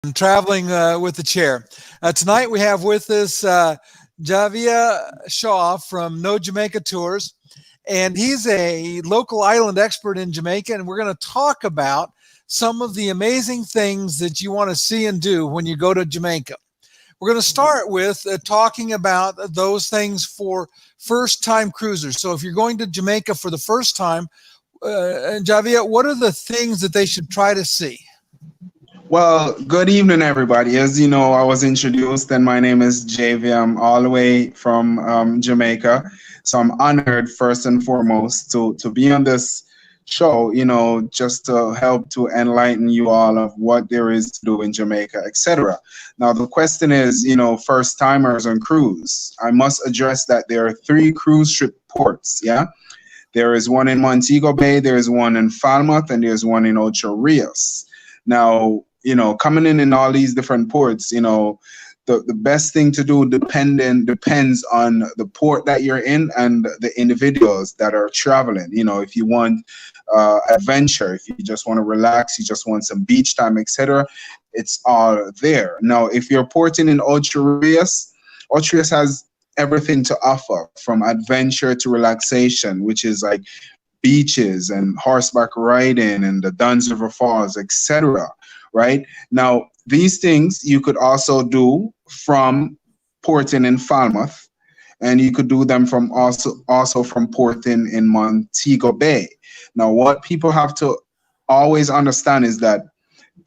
I'm traveling with the chair. Tonight we have with us Javia Shaw from No Jamaica Tours, and he's a local island expert in Jamaica, and we're going to talk about some of the amazing things that you want to see and do when you go to Jamaica. We're going to start with talking about those things for first-time cruisers. So if you're going to Jamaica for the first time, Javia, what are the things that they should try to see? Well, good evening, everybody. As you know, I was introduced, and my name is Javia. I'm all the way from Jamaica. So I'm honored, first and foremost, to be on this show, just to help to enlighten you all of what there is to do in Jamaica, etc. Now, the question is, first timers on cruise. I must address that there are 3 cruise ship ports, yeah? There is one in Montego Bay, there is one in Falmouth, and there's one in Ocho Rios. Now, coming in all these different ports, the best thing to do depends on the port that you're in and the individuals that are traveling. If you want adventure, if you just want to relax, you just want some beach time, etc., it's all there. Now, if you're porting in Ocho Rios has everything to offer, from adventure to relaxation, which is like beaches and horseback riding and the Duns River Falls, etc. Right now, these things you could also do from porting in Falmouth, and you could do them from also from porting in Montego Bay. Now, what people have to always understand is that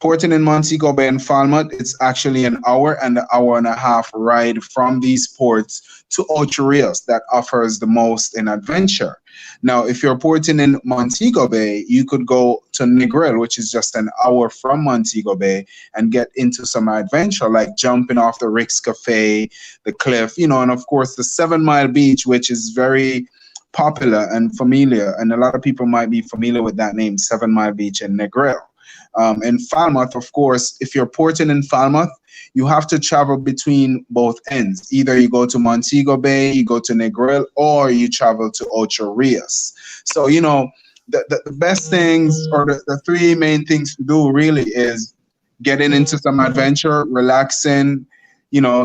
porting in Montego Bay and Falmouth, it's actually an hour and an hour and a half ride from these ports to Ocho Rios that offers the most in adventure. Now, if you're porting in Montego Bay, you could go to Negril, which is just an hour from Montego Bay, and get into some adventure, like jumping off the Rick's Cafe, the cliff, and of course the 7 Mile Beach, which is very popular and familiar, and a lot of people might be familiar with that name, 7 Mile Beach in Negril. In Falmouth, of course, if you're porting in Falmouth, you have to travel between both ends. Either you go to Montego Bay, you go to Negril, or you travel to Ocho Rios. So, the best things, or the 3 main things to do really is getting into some adventure, relaxing,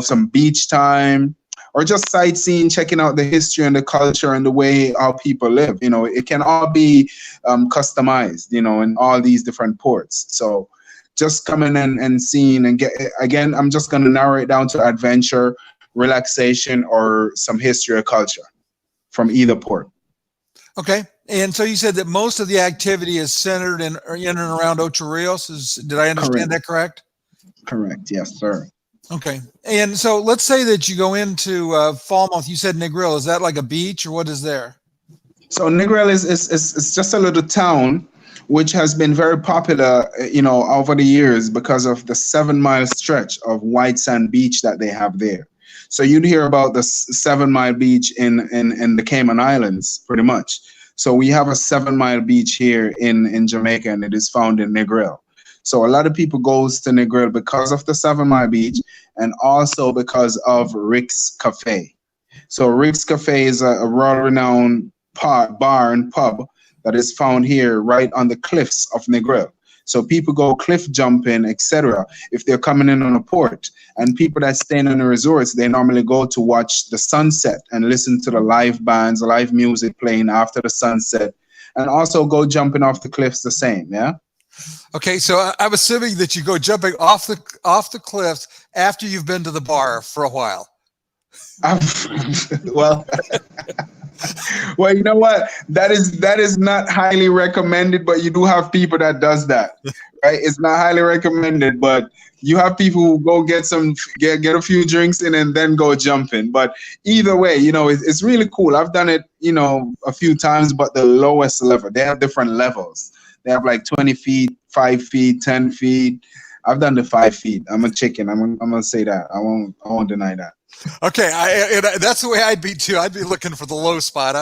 some beach time, or just sightseeing, checking out the history and the culture and the way how people live. It can all be customized, in all these different ports. So just coming in and seeing and again, I'm just going to narrow it down to adventure, relaxation, or some history or culture from either port. Okay. And so you said that most of the activity is centered in and around Ocho Rios. Did I understand that correct? Correct. Yes, sir. Okay. And so let's say that you go into Falmouth. You said Negril. Is that like a beach, or what is there? So Negril is just a little town which has been very popular, over the years because of the 7 mile stretch of white sand beach that they have there. So you'd hear about the 7 Mile Beach in the Cayman Islands, pretty much. So we have a 7 Mile Beach here in Jamaica, and it is found in Negril. So a lot of people goes to Negril because of the 7 Mile Beach, and also because of Rick's Cafe. So Rick's Cafe is a world-renowned bar and pub that is found here right on the cliffs of Negril. So people go cliff jumping, etc. if they're coming in on a port. And people that stay in the resorts, they normally go to watch the sunset and listen to the live bands, live music playing after the sunset, and also go jumping off the cliffs the same, yeah? Okay, so I'm assuming that you go jumping off the cliffs after you've been to the bar for a while. Well, well, you know what? That is not highly recommended, but you do have people that does that, right? It's not highly recommended, but you have people who go get a few drinks in and then go jumping. But either way, it's really cool. I've done it, a few times, but the lowest level. They have different levels. They have like 20 feet, 5 feet, 10 feet. I've done the 5 feet. I'm a chicken. I'm gonna say that. I won't deny that. Okay, that's the way I'd be too. I'd be looking for the low spot.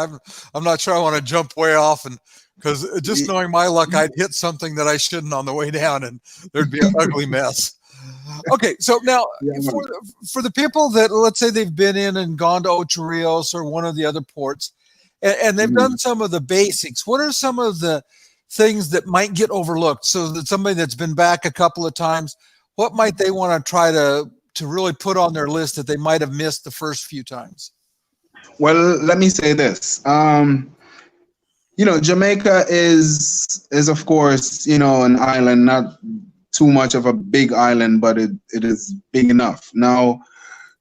I'm not sure I want to jump way off, and because just knowing my luck, I'd hit something that I shouldn't on the way down, and there'd be an ugly mess. Okay, so now for the people that, let's say, they've been in and gone to Ocho Rios or one of the other ports, and they've done some of the basics. What are some of the things that might get overlooked? So that somebody that's been back a couple of times, what might they want to try to really put on their list that they might have missed the first few times? Well, let me say this. Jamaica is of course, an island, not too much of a big island, but it is big enough. Now,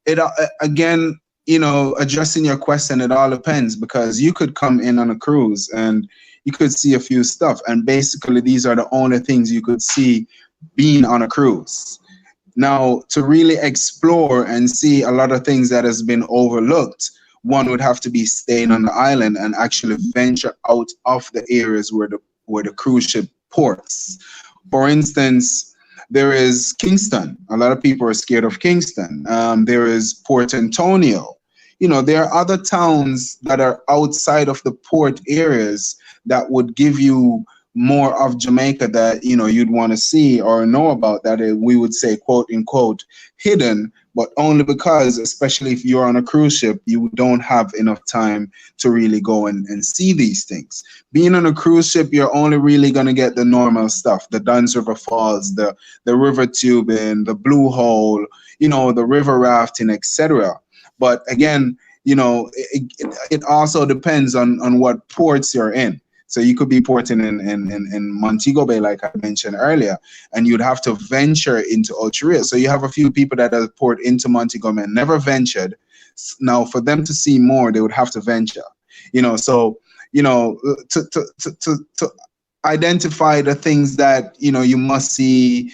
it again, addressing your question, it all depends, because you could come in on a cruise and you could see a few stuff, and basically these are the only things you could see being on a cruise. Now, to really explore and see a lot of things that has been overlooked, one would have to be staying on the island and actually venture out of the areas where the cruise ship ports. For instance, there is Kingston. A lot of people are scared of Kingston. There is Port Antonio. There are other towns that are outside of the port areas that would give you more of Jamaica that you'd want to see or know about, that we would say, quote unquote, hidden, but only because, especially if you're on a cruise ship, you don't have enough time to really go and see these things. Being on a cruise ship, you're only really going to get the normal stuff: the Duns River Falls, the river tubing, the Blue Hole, the river rafting, etc. But again, it also depends on what ports you're in. So you could be porting in Montego Bay, like I mentioned earlier, and you'd have to venture into Ocho Rios. So you have a few people that have poured into Montego Bay and never ventured. Now, for them to see more, they would have to venture. So to identify the things that you must see,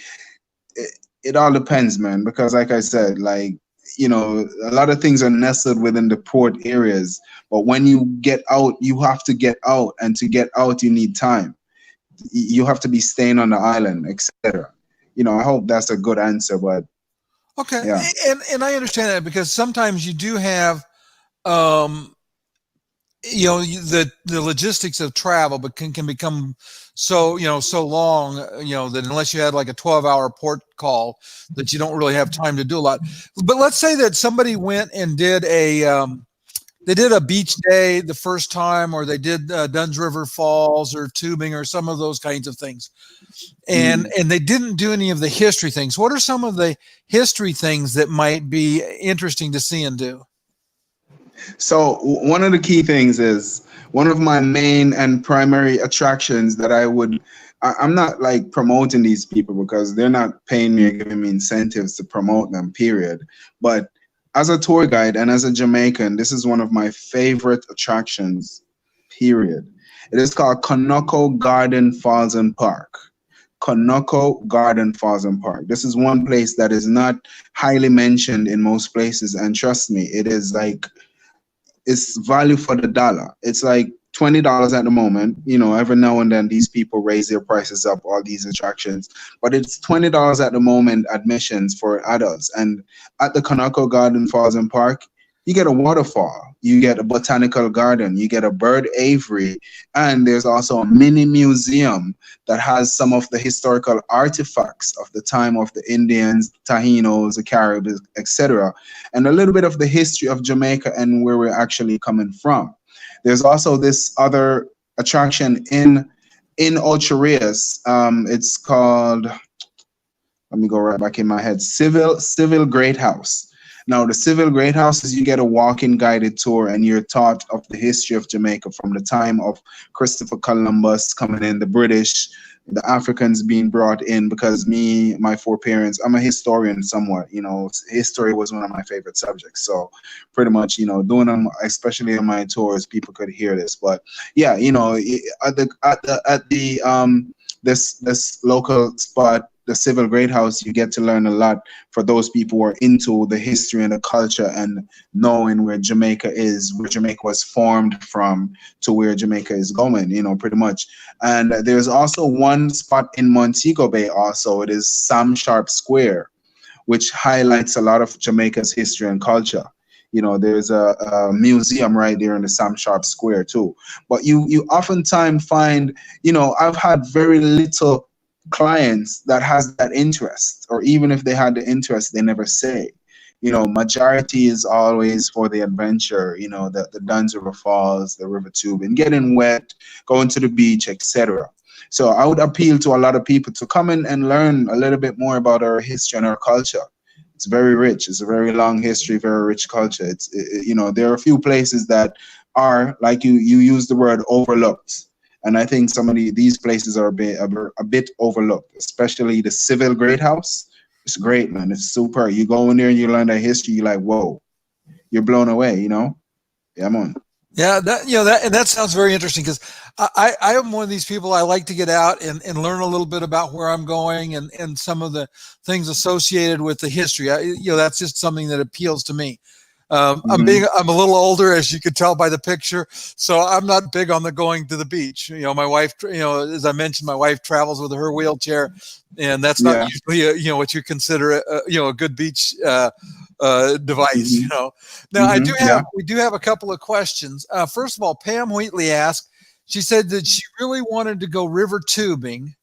it all depends, man. Because like I said, a lot of things are nestled within the port areas, but when you get out, you have to get out, and to get out, you need time. You have to be staying on the island, etc. I hope that's a good answer, but okay, yeah. And I understand that, because sometimes you do have, the logistics of travel, but can become so long, that unless you had like a 12-hour port call, that you don't really have time to do a lot. But let's say that somebody went and did they did a beach day the first time, or they did Duns River Falls or tubing or some of those kinds of things, and they didn't do any of the history things. What are some of the history things that might be interesting to see and do? So one of the key things is, one of my main and primary attractions that I'm not like promoting these people, because they're not paying me or giving me incentives to promote them, period. But as a tour guide and as a Jamaican, this is one of my favorite attractions, period. It is called Konoko Garden Falls and Park. Konoko Garden Falls and Park. This is one place that is not highly mentioned in most places, and trust me, it is like, it's value for the dollar. It's like $20 at the moment. Every now and then these people raise their prices up, all these attractions, but it's $20 at the moment, admissions for adults. And at the Konoko Garden Falls and Park, you get a waterfall, you get a botanical garden, you get a bird aviary, and there's also a mini museum that has some of the historical artifacts of the time of the Indians, Taínos, the Caribs, etc., and a little bit of the history of Jamaica and where we're actually coming from. There's also this other attraction in Ocho Rios. It's called, let me go right back in my head, Civil Great House. Now, the Civil Great House is, you get a walking guided tour, and you're taught of the history of Jamaica from the time of Christopher Columbus coming in, the British, the Africans being brought in, because my foreparents, I'm a historian somewhat, history was one of my favorite subjects. So pretty much, doing them, especially on my tours, people could hear this. But yeah, this local spot, the Civil Great House, you get to learn a lot for those people who are into the history and the culture, and knowing where Jamaica is, where Jamaica was formed from, to where Jamaica is going, pretty much. And there's also one spot in Montego Bay also. It is Sam Sharp Square, which highlights a lot of Jamaica's history and culture. There's a museum right there in the Sam Sharp Square too. But you oftentimes find, I've had very little clients that has that interest, or even if they had the interest, they never say. Majority is always for the adventure, the Duns River Falls, the river tube, and getting wet, going to the beach, etc. So I would appeal to a lot of people to come in and learn a little bit more about our history and our culture. It's very rich. It's a very long history, very rich culture. There are a few places that are, like you use the word, overlooked. And I think some of these places are a bit overlooked, especially the Civil Great House. It's great, man. It's super. You go in there and you learn that history. You're like, whoa, you're blown away, Yeah, man. Yeah, that sounds very interesting, because I am one of these people. I like to get out and learn a little bit about where I'm going and some of the things associated with the history. That's just something that appeals to me. I'm a little older, as you could tell by the picture, so I'm not big on the going to the beach. My wife, as I mentioned, my wife travels with her wheelchair, and that's not usually what you consider a good beach device. Now we do have a couple of questions. First of all, Pam Wheatley asked, she said that she really wanted to go river tubing,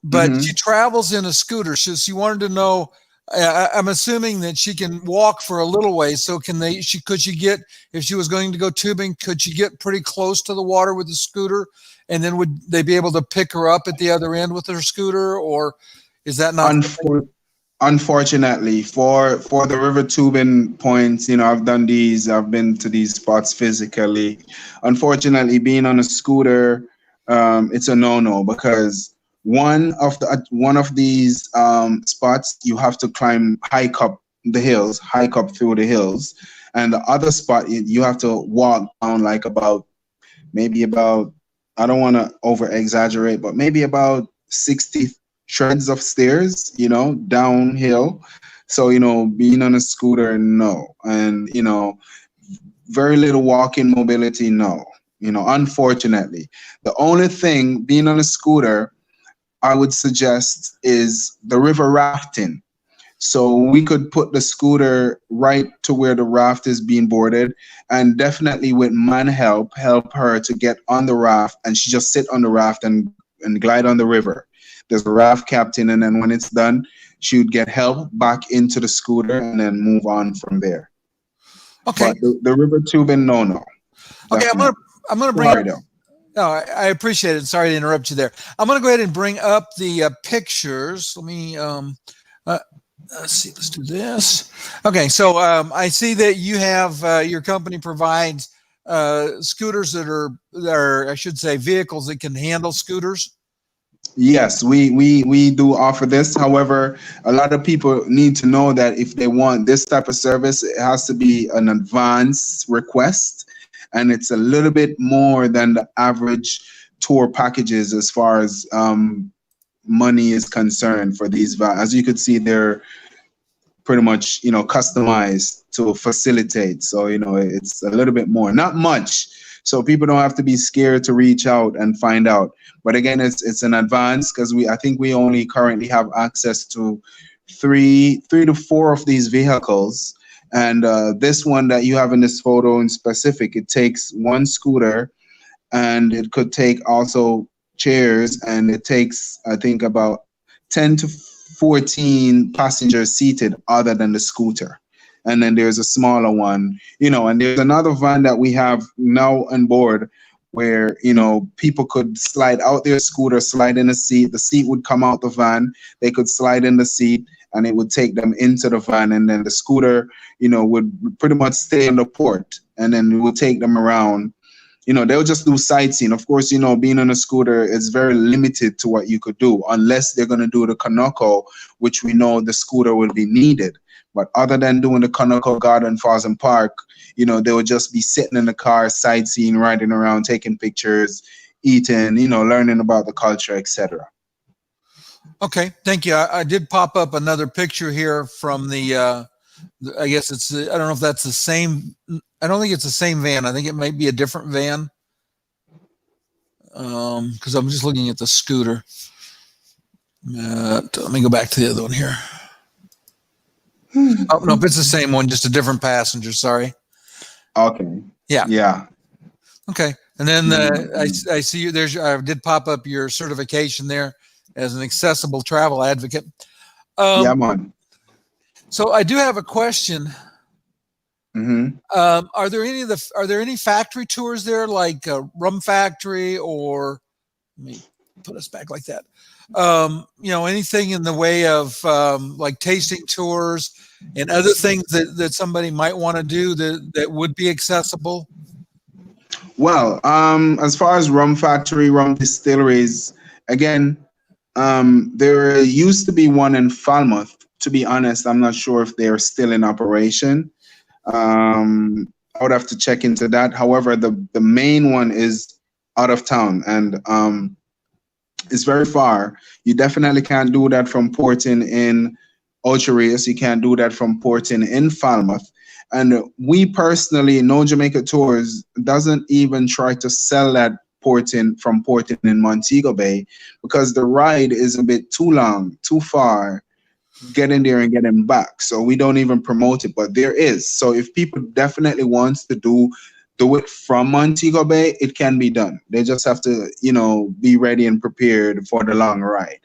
but she travels in a scooter. So she wanted to know, I'm assuming that she can walk for a little way. So could she get, if she was going to go tubing, could she get pretty close to the water with the scooter, and then would they be able to pick her up at the other end with her scooter, or is that not? Unfortunately, for the river tubing points, I've been to these spots physically. Unfortunately, being on a scooter, it's a no-no, because one of these spots you have to hike up through the hills, and the other spot you have to walk down like maybe about, I don't want to over exaggerate, but maybe about 60 treads of stairs, downhill. So, being on a scooter, no. And, very little walking mobility, no. Unfortunately, the only thing being on a scooter I would suggest is the river rafting. So we could put the scooter right to where the raft is being boarded, and definitely with man help her to get on the raft, and she just sit on the raft and glide on the river. There's a raft captain, and then when it's done, she would get help back into the scooter and then move on from there. Okay. But the river tubing, no. Okay, I'm gonna bring up. No, I appreciate it. Sorry to interrupt you there. I'm going to go ahead and bring up the pictures. Let me let's see. Let's do this. Okay, so I see that you have your company provides scooters that are, I should say, vehicles that can handle scooters. Yes, we do offer this. However, a lot of people need to know that if they want this type of service, it has to be an advance request, and it's a little bit more than the average tour packages as far as money is concerned for these. As you could see, they're pretty much customized to facilitate. So it's a little bit more, not much. So people don't have to be scared to reach out and find out. But again, it's an advance, because I think we only currently have access to three to four of these vehicles. And this one that you have in this photo in specific, it takes one scooter, and it could take also chairs, and it takes, I think, about 10 to 14 passengers seated other than the scooter. And then there's a smaller one, and there's another van that we have now on board where, people could slide out their scooter, slide in the seat would come out the van, they could slide in the seat, and it would take them into the van, and then the scooter, would pretty much stay on the port, and then it would take them around. They'll just do sightseeing. Of course, being on a scooter is very limited to what you could do, unless they're going to do the Kanoko, which we know the scooter will be needed. But other than doing the Kanoko Garden Falls and Park, they would just be sitting in the car, sightseeing, riding around, taking pictures, eating, learning about the culture, etc. Okay, thank you. I did pop up another picture here from the I guess it's, I don't know if that's the same. I don't think it's the same van. I think it might be a different van. Because I'm just looking at the scooter. Let me go back to the other one here. Oh, no, it's the same one, just a different passenger. Sorry. Okay. Yeah. Okay. And then I see you. I did pop up your certification there as an accessible travel advocate. Yeah, man. So I do have a question. Are there any factory tours there, like Rum Factory or? put us back like that. Anything in the way of like tasting tours and other things that somebody might want to do that would be accessible? Well, as far as Rum Factory, rum distilleries, again, there used to be one in Falmouth. To be honest, I'm not sure if they're still in operation. I would have to check into that. However, the main one is out of town, and it's very far. You definitely can't do that from porting in Ocho Rios. You can't do that from porting in Falmouth. And we personally, No Jamaica Tours doesn't even try to sell that porting in Montego Bay, because the ride is a bit too long, too far, getting there and getting back. So we don't even promote it, but there is. So if people definitely wants to do it from Montego Bay, it can be done. They just have to, be ready and prepared for the long ride.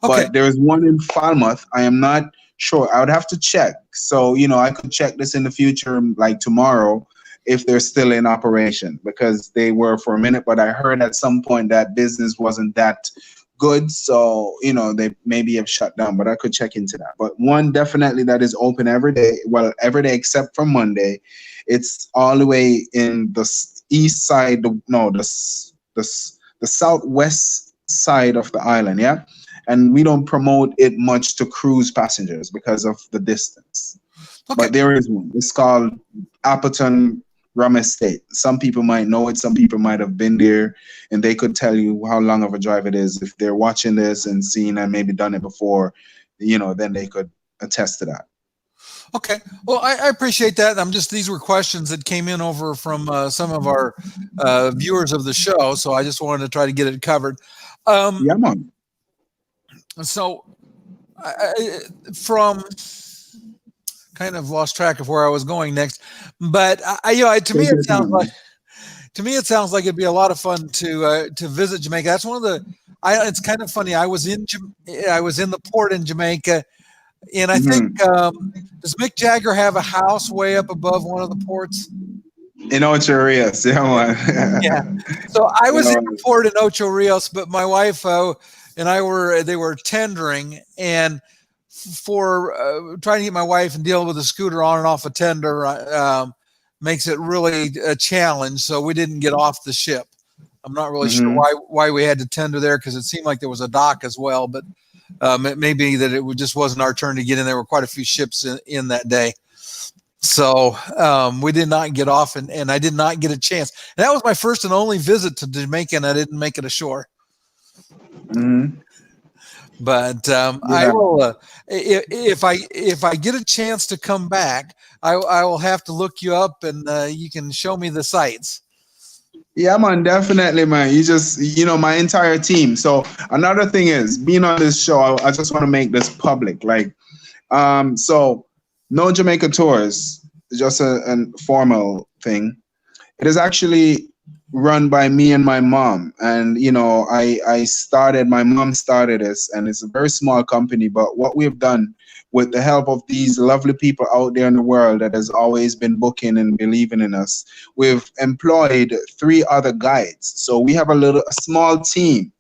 Okay. But there is one in Falmouth. I am not sure. I would have to check. So, I could check this in the future, like tomorrow, if they're still in operation, because they were for a minute, but I heard at some point that business wasn't that good. So, they maybe have shut down, but I could check into that. But one definitely that is open every day. Well, every day except for Monday. It's all the way in the east side, the southwest side of the island, yeah? And we don't promote it much to cruise passengers because of the distance. Okay. But there is one. It's called Appleton Rum Estate. Some people might know it. Some people might have been there, and they could tell you how long of a drive it is. If they're watching this and seen and maybe done it before, then they could attest to that. Okay. Well, I appreciate that. These were questions that came in over from some of our viewers of the show. So I just wanted to try to get it covered. Yeah, man. So from kind of lost track of where I was going next, but to me it sounds like it'd be a lot of fun to visit Jamaica. That's one of the. It's kind of funny. I was in the port in Jamaica, and I think does Mick Jagger have a house way up above one of the ports? In Ocho Rios, yeah, man. Yeah. So I was in the port in Ocho Rios, but my wife and they were tendering, and for trying to get my wife and deal with a scooter on and off a tender makes it really a challenge. So we didn't get off the ship. I'm not really sure why we had to tender there, because it seemed like there was a dock as well, but it may be that it just wasn't our turn to get in. There were quite a few ships in that day. So we did not get off, and I did not get a chance. And that was my first and only visit to Jamaica, and I didn't make it ashore. Mm-hmm. But I will if I get a chance to come back, I will have to look you up, and you can show me the sites. Yeah, man, definitely, man. You just, my entire team. So another thing is, being on this show, I just want to make this public. Like, so No Jamaica Tours is just a formal thing. It is actually run by me and my mom. And, my mom started this, and it's a very small company. But what we've done with the help of these lovely people out there in the world that has always been booking and believing in us, we've employed 3 other guides. So we have a small team.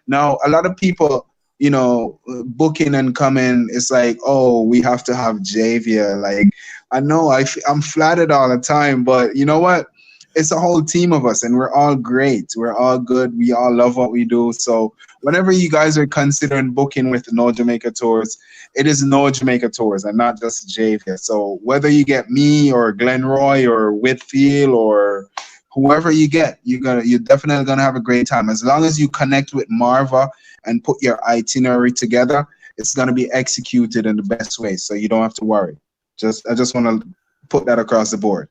Now, a lot of people, booking and coming, it's like, oh, we have to have Javia. Like, I know I'm flattered all the time, but you know what? It's a whole team of us, and we're all great. We're all good. We all love what we do. So whenever you guys are considering booking with No Jamaica Tours, it is No Jamaica Tours and not just Javia. So whether you get me or Glenroy or Whitfield or whoever you get, you're definitely gonna have a great time. As long as you connect with Marva and put your itinerary together, it's gonna be executed in the best way. So you don't have to worry. I just want to put that across the board.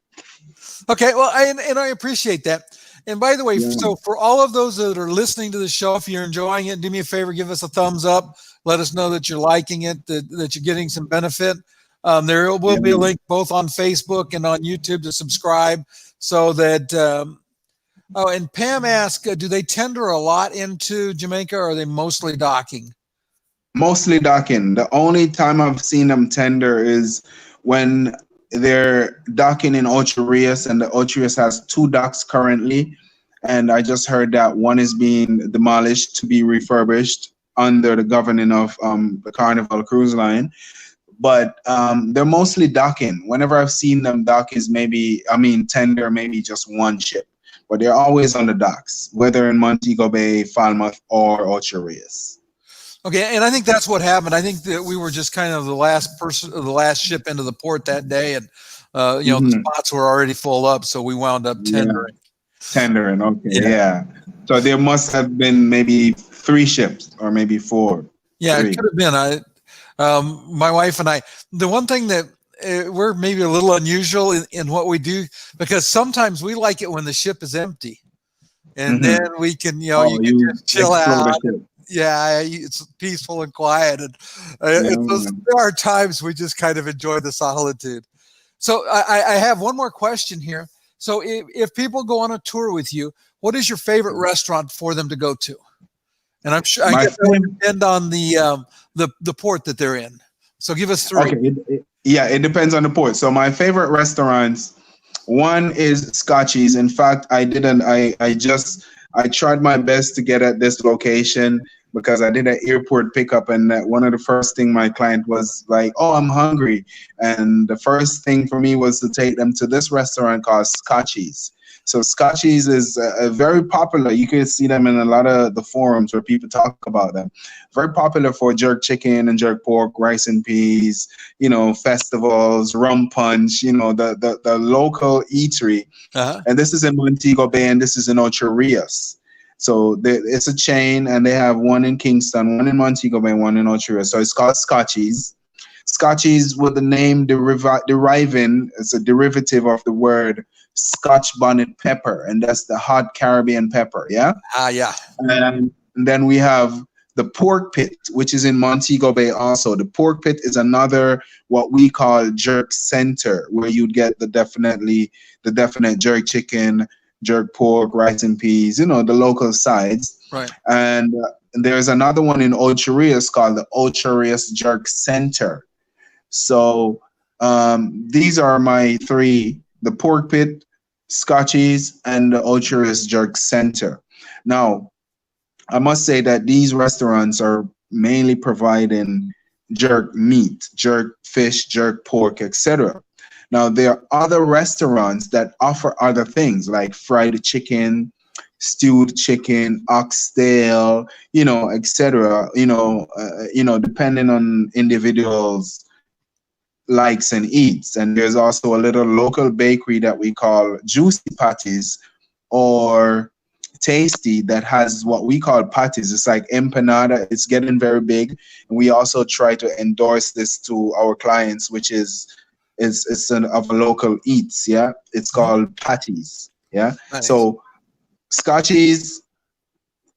Okay, well, and I appreciate that. And by the way, So for all of those that are listening to the show, if you're enjoying it, do me a favor, give us a thumbs up. Let us know that you're liking it, that you're getting some benefit. There will be a link both on Facebook and on YouTube to subscribe, so that. And Pam asked, do they tender a lot into Jamaica, or are they mostly docking? Mostly docking. The only time I've seen them tender is when they're docking in Ocho Rios, and the Ocho Rios has 2 docks currently, and I just heard that one is being demolished to be refurbished under the governing of the Carnival Cruise Line. But they're mostly docking. Whenever I've seen them dock is tender, maybe just one ship. But they're always on the docks, whether in Montego Bay, Falmouth, or Ocho Rios. Okay, and I think that's what happened. I think that we were just kind of the last ship into the port that day, and the spots were already full up, so we wound up tendering. Tendering, okay, yeah. So there must have been maybe 3 ships or maybe 4. Yeah, 3. it could have been. My wife and I. The one thing that we're maybe a little unusual in what we do, because sometimes we like it when the ship is empty, and then we can, you can just chill out. Yeah, it's peaceful and quiet, and there are times we just kind of enjoy the solitude. So I have one more question here. So if people go on a tour with you, what is your favorite restaurant for them to go to? And I'm sure I guess that would depend on the port that they're in. So give us 3. Okay, it depends on the port. So my favorite restaurants, one is Scotchy's. In fact, I tried my best to get at this location because I did an airport pickup, and one of the first thing my client was like, "Oh, I'm hungry," and the first thing for me was to take them to this restaurant called Scotchy's. So Scotchy's is very popular. You can see them in a lot of the forums where people talk about them. Very popular for jerk chicken and jerk pork, rice and peas, festivals, rum punch, the local eatery. And this is in Montego Bay, and this is in Ocho Rios. So it's a chain, and they have one in Kingston, one in Montego Bay, one in Ocho Rios. So it's called Scotchy's. Scotchy's, with the name deriving, it's a derivative of the word Scotch bonnet pepper, and that's the hot Caribbean pepper. Yeah. Yeah. And then we have the Pork Pit, which is in Montego Bay also. The Pork Pit is another what we call jerk center, where you'd get the definite jerk chicken, jerk pork, rice and peas, the local sides. Right. And there's another one in Ocho Rios called the Ocho Rios Jerk Center. So these are my 3: the Pork Pit, Scotchy's, and the Ocho Rios Jerk Center. Now, I must say that these restaurants are mainly providing jerk meat, jerk fish, jerk pork, etc. Now, there are other restaurants that offer other things like fried chicken, stewed chicken, oxtail, etc. Depending on individuals' likes and eats. And there's also a little local bakery that we call Juicy Patties or Tasty that has what we call patties. It's like empanada. It's getting very big, and we also try to endorse this to our clients, which is of a local eats. Yeah, it's called patties. Yeah. Nice. So Scotchy's,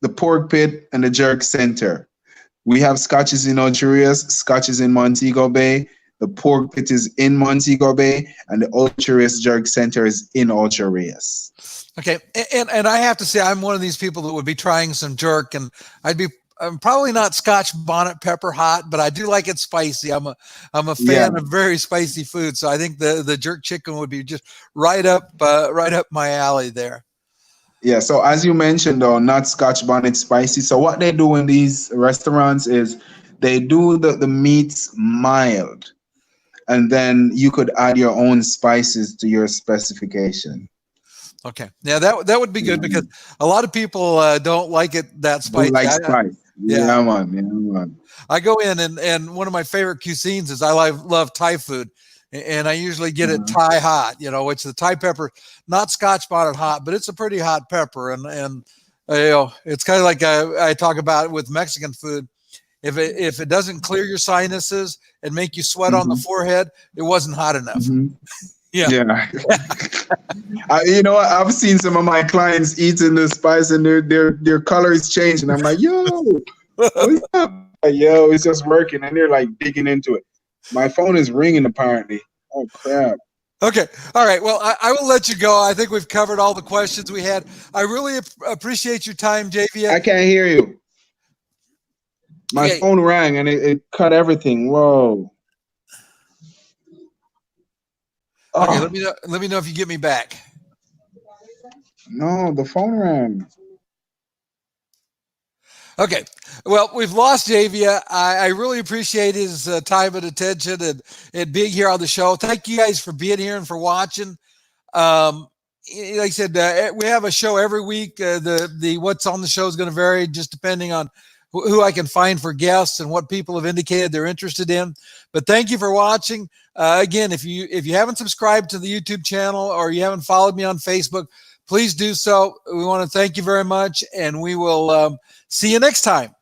the Pork Pit, and the Jerk Center. We have Scotchy's in Ocho Rios, Scotchy's in Montego Bay. The Pork Pit is in Montego Bay, and the Ocho Rios Jerk Center is in Ocho Rios. Okay, and I have to say, I'm one of these people that would be trying some jerk, and I'm probably not Scotch bonnet pepper hot, but I do like it spicy. I'm a fan of very spicy food, so I think the jerk chicken would be just right up my alley there. Yeah. So as you mentioned, though, not Scotch bonnet spicy. So what they do in these restaurants is they do the meats mild, and then you could add your own spices to your specification. Okay. Yeah, that would be good because a lot of people don't like it that spicy. Don't like spice. Yeah, man. I go in and one of my favorite cuisines is I love Thai food, and I usually get it Thai hot, which the Thai pepper, not Scotch bonnet hot, but it's a pretty hot pepper, and it's kind of like I talk about with Mexican food. If it doesn't clear your sinuses and make you sweat on the forehead, it wasn't hot enough. Yeah. I've seen some of my clients eating the spice and their color is changing. I'm like, yo, what's up? Yo, it's just working, and they're like digging into it. My phone is ringing apparently. Oh crap. Okay. All right. Well, I will let you go. I think we've covered all the questions we had. I really appreciate your time, Javia. I can't hear you. My phone rang and it cut everything. Whoa. Okay, let me know if you get me back. No, the phone rang. Okay. Well, we've lost Javia. I really appreciate his time and attention and being here on the show. Thank you guys for being here and for watching. Like I said, we have a show every week. The what's on the show is going to vary just depending on who I can find for guests and what people have indicated they're interested in. But thank you for watching. Again, if you haven't subscribed to the YouTube channel or you haven't followed me on Facebook, please do so. We want to thank you very much, and we will see you next time.